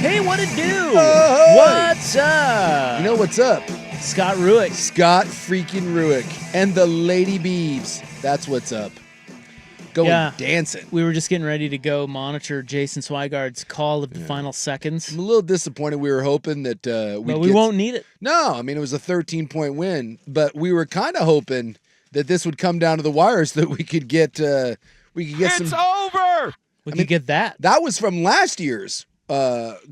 Hey, what it do? Oh, What's up? You know what's up? Scott Ruick. Scott freaking Ruick and the Lady Beeves. That's what's up. Going dancing. We were just getting ready to go monitor Jason Swigard's call of the final seconds. I'm a little disappointed. We were hoping that we won't need it. No, I mean, it was a 13-point win, but we were kind of hoping that this would come down to the wire so that we could get some. It's over. We could get that. That was from last year's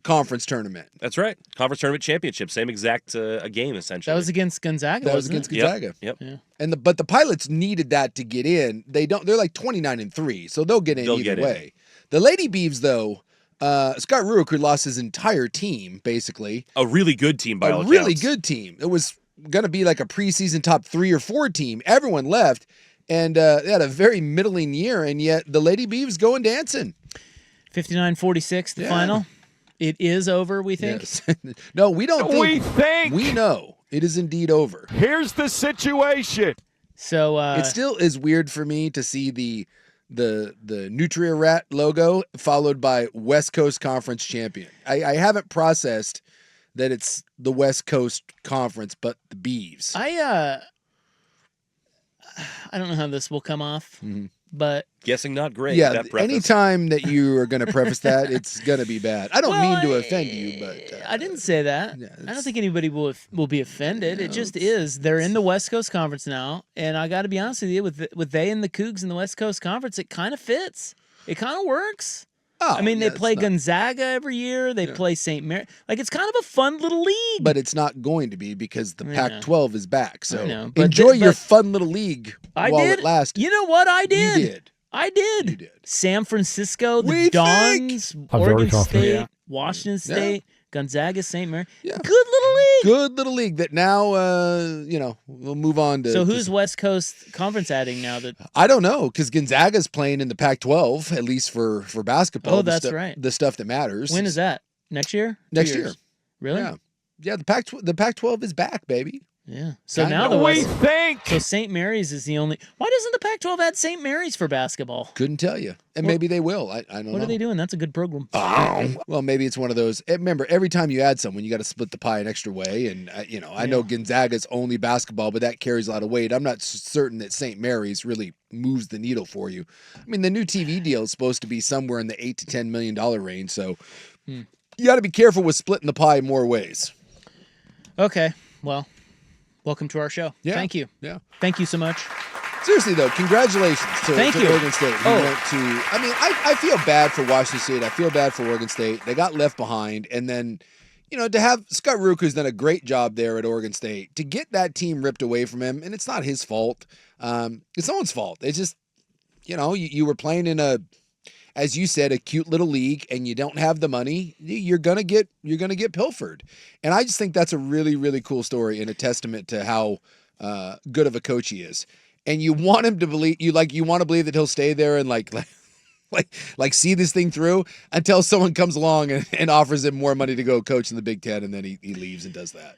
conference tournament. That's right. Conference tournament championship. Same exact game, essentially. That was against Gonzaga. That was against Gonzaga. Yep. Yeah. But the Pilots needed that to get in. They're like 29-3, so they'll get in either way. The Lady Beeves, though, Scott Ruick, who lost his entire team, basically. A really good team by all accounts. A really good team. It was going to be like a preseason top 3 or 4 team. Everyone left, and they had a very middling year, and yet the Lady Beeves going dancing. 59-46, the final. It is over, we think? Yes. No, we don't think. We think. We know. It is indeed over. Here's the situation. So it still is weird for me to see the Nutria Rat logo followed by West Coast Conference champion. I haven't processed that it's the West Coast Conference, but the Beeves. I don't know how this will come off, but Guessing not great. Yeah, that preface. anytime that you are going to preface that, it's going to be bad. I don't mean to offend you, but I didn't say that. Yeah, I don't think anybody will be offended. It just is. They're in the West Coast Conference now, and I got to be honest with you, with they and the Cougs in the West Coast Conference, it kind of fits. It kind of works. Oh, I mean, they play Gonzaga every year. They play St. Mary. Like, it's kind of a fun little league. But it's not going to be because the Pac-12 is back. So enjoy your fun little league while it lasts. You know what? I did. You did. I did. You did. San Francisco, the Dons, Oregon State, Washington State, Gonzaga, St. Mary. Yeah. Good little league. Good little league that now, we'll move on to. So who's West Coast Conference adding now? I don't know, because Gonzaga's playing in the Pac-12, at least for basketball. Oh, that's right. The stuff that matters. When is that? Next year? Next year. Really? Yeah. The Pac-12 is back, baby. Yeah. So now So St. Mary's is the only. Why doesn't the Pac-12 add St. Mary's for basketball? Couldn't tell you, and maybe they will. I don't know. What are they doing? That's a good program. Well, maybe it's one of those. Remember, every time you add someone, you got to split the pie an extra way. And I know Gonzaga's only basketball, but that carries a lot of weight. I'm not certain that St. Mary's really moves the needle for you. I mean, the new TV deal is supposed to be somewhere in the $8 to $10 million range, so you got to be careful with splitting the pie more ways. Okay. Well. Welcome to our show. Yeah. Thank you. Yeah. Thank you so much. Seriously, though, congratulations to Oregon State. I feel bad for Washington State. I feel bad for Oregon State. They got left behind. And then, to have Scott Ruick, who's done a great job there at Oregon State, to get that team ripped away from him, and it's not his fault. It's someone's fault. It's just, you were playing in as you said, a cute little league, and you don't have the money, you're gonna get pilfered. And I just think that's a really, really cool story and a testament to how good of a coach he is. And you want him to believe you want to believe that he'll stay there and like see this thing through until someone comes along and offers him more money to go coach in the Big Ten, and then he leaves and does that.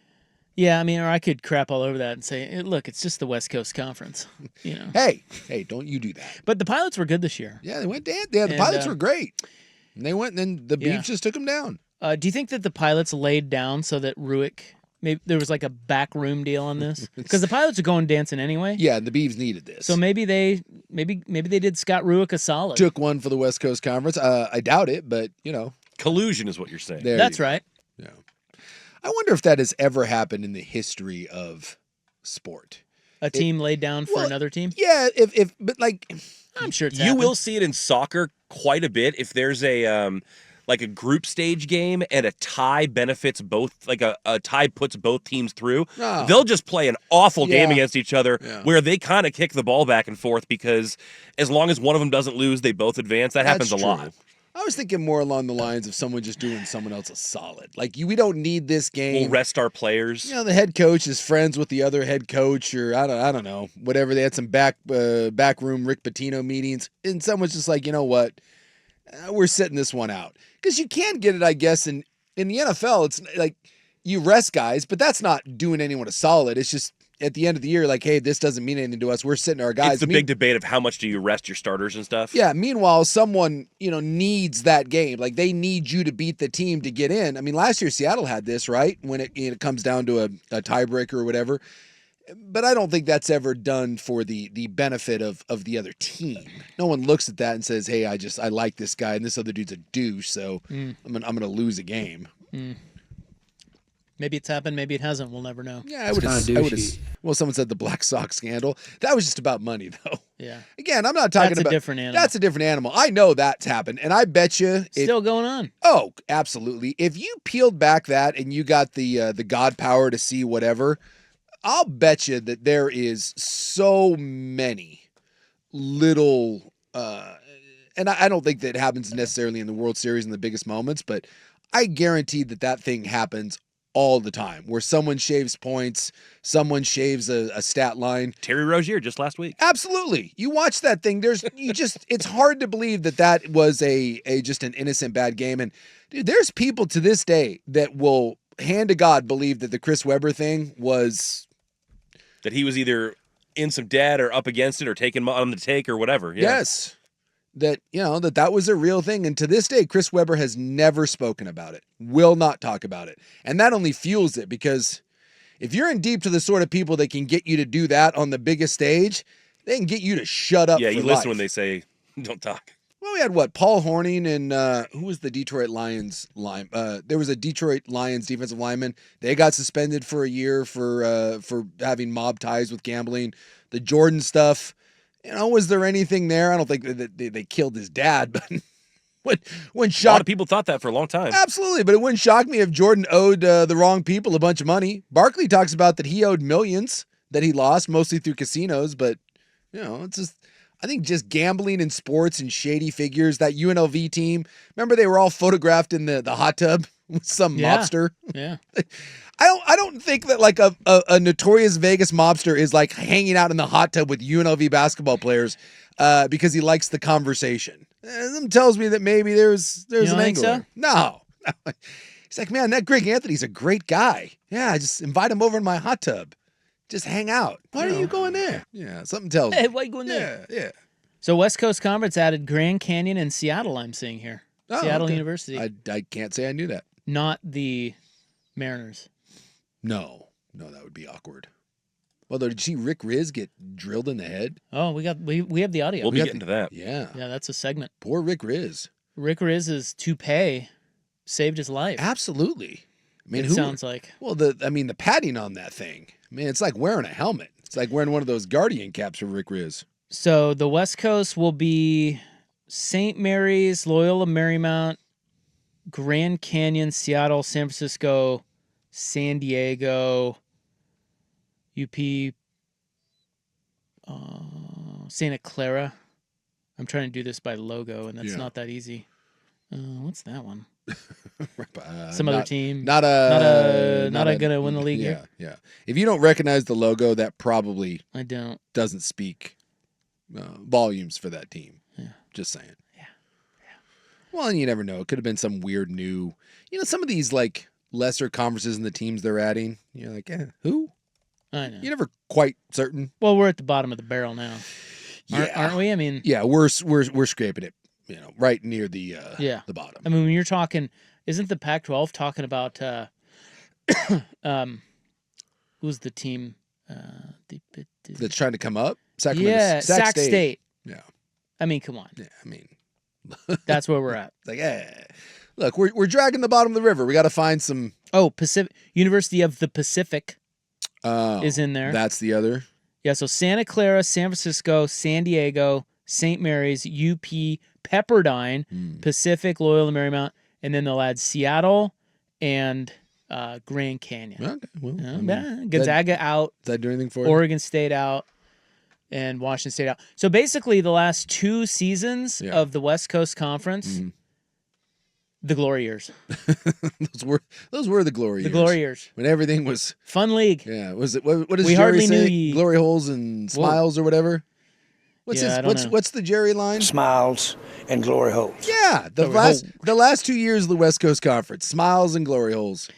Yeah, I mean, or I could crap all over that and say, look, it's just the West Coast Conference. Hey, don't you do that. But the Pilots were good this year. Yeah, they went down. Yeah, the Pilots were great. And they went, and then the Beavs just took them down. Do you think that the Pilots laid down so that Ruick, maybe there was like a backroom deal on this? Because the Pilots are going dancing anyway. Yeah, and the Beavs needed this. So maybe they did Scott Ruick a solid. Took one for the West Coast Conference. I doubt it, but collusion is what you're saying. That's right. Yeah. I wonder if that has ever happened in the history of sport. A team laid down for another team? Yeah, but I'm sure it's you happened. will see it in soccer quite a bit if there's a like a group stage game and a tie benefits both, like a tie puts both teams through. Oh. They'll just play an awful game against each other where they kind of kick the ball back and forth because as long as one of them doesn't lose, they both advance. That happens a lot. I was thinking more along the lines of someone just doing someone else a solid. Like, we don't need this game. We'll rest our players. The head coach is friends with the other head coach, or I don't know, whatever. They had some backroom Rick Pitino meetings, and someone's just like, you know what, we're sitting this one out. Because you can get it, I guess, in the NFL. It's like you rest guys, but that's not doing anyone a solid. It's at the end of the year, like, hey, this doesn't mean anything to us. We're sitting our guys. It's the big debate of how much do you rest your starters and stuff. Yeah. Meanwhile, someone, needs that game. Like, they need you to beat the team to get in. I mean, last year Seattle had this, right? When it comes down to a tiebreaker or whatever. But I don't think that's ever done for the benefit of the other team. No one looks at that and says, hey, I like this guy and this other dude's a douche, so I'm gonna lose a game. Maybe it's happened, maybe it hasn't. We'll never know. Yeah, I would have. Well, someone said the Black Sox scandal. That was just about money, though. Yeah. Again, I'm not talking about. That's a different animal. That's a different animal. I know that's happened, and I bet you still going on. Oh, absolutely. If you peeled back that and you got the God power to see whatever, I'll bet you that there is so many little, and I don't think that happens necessarily in the World Series in the biggest moments, but I guarantee that thing happens all the time, where someone shaves points, someone shaves a stat line. Terry Rozier just last week. Absolutely. You watch that thing. It's hard to believe that was just an innocent bad game. And dude, there's people to this day that will hand to God believe that the Chris Webber thing was. That he was either in some debt or up against it or taking on the take or whatever. Yeah. Yes. That was a real thing. And to this day, Chris Webber has never spoken about it, will not talk about it. And that only fuels it, because if you're in deep to the sort of people that can get you to do that on the biggest stage, they can get you to shut up. Yeah, you listen when they say, don't talk. Well, we had Paul Horning and who was the Detroit Lions line? There was a Detroit Lions defensive lineman. They got suspended for a year for having mob ties with gambling. The Jordan stuff. Was there anything there? I don't think that they killed his dad, but when a lot of people thought that for a long time. Absolutely, but it wouldn't shock me if Jordan owed the wrong people a bunch of money. Barkley talks about that he owed millions that he lost, mostly through casinos, but it's just. I think just gambling in sports and shady figures. That UNLV team, remember they were all photographed in the hot tub with some mobster. Yeah. I don't think that like a notorious Vegas mobster is like hanging out in the hot tub with UNLV basketball players because he likes the conversation. That tells me that maybe there's an angle. So? No. He's like, man, that Greg Anthony's a great guy. Yeah, just invite him over in my hot tub. Just hang out. Why are you going there? Yeah, something tells me. Hey, why are you going there? Yeah. So West Coast Conference added Grand Canyon and Seattle, I'm seeing here. Seattle University. I can't say I knew that. Not the Mariners. No, that would be awkward. Although, did you see Rick Riz get drilled in the head? Oh, we have the audio. We'll be getting to that. Yeah. Yeah, that's a segment. Poor Rick Riz. Rick Riz's toupee saved his life. Absolutely. I mean, sounds like. Well, the padding on that thing. I mean, it's like wearing a helmet. It's like wearing one of those Guardian caps for Rick Riz. So the West Coast will be St. Mary's, Loyola Marymount, Grand Canyon, Seattle, San Francisco, San Diego, UP, Santa Clara. I'm trying to do this by logo, and that's not that easy. What's that one? Some other team. Not gonna win the league. Yeah. If you don't recognize the logo, that probably doesn't speak volumes for that team. Yeah. Just saying. Yeah. Well, and you never know. It could have been some weird new. Some of these like lesser conferences and the teams they're adding. You're like, who? I know. You're never quite certain. Well, we're at the bottom of the barrel now. Aren't we? I mean, yeah, we're scraping it. Right near the bottom. I mean, when you're talking, isn't the Pac-12 talking about who's the team that's trying to come up? Sacramento. Yeah, Sac State. Yeah. I mean, come on. Yeah, I mean, that's where we're at. Like, look, we're dragging the bottom of the river. We got to find some. Oh, University of the Pacific is in there. That's the other. Yeah, so Santa Clara, San Francisco, San Diego, St. Mary's, UP, Pepperdine, Pacific, Loyola Marymount, and then they'll add Seattle and Grand Canyon. Okay, well, Gonzaga out. Does that do anything for you? Oregon State out, and Washington State out. So basically, the last 2 seasons of the West Coast Conference, the glory years. those were the glory years. The glory years. When everything was fun league. Yeah, was it? What does we Jerry hardly say? knew Glory holes and smiles or whatever. What's the Jerry line? Smiles and glory holes. Yeah, the last 2 years of the West Coast Conference, smiles and glory holes.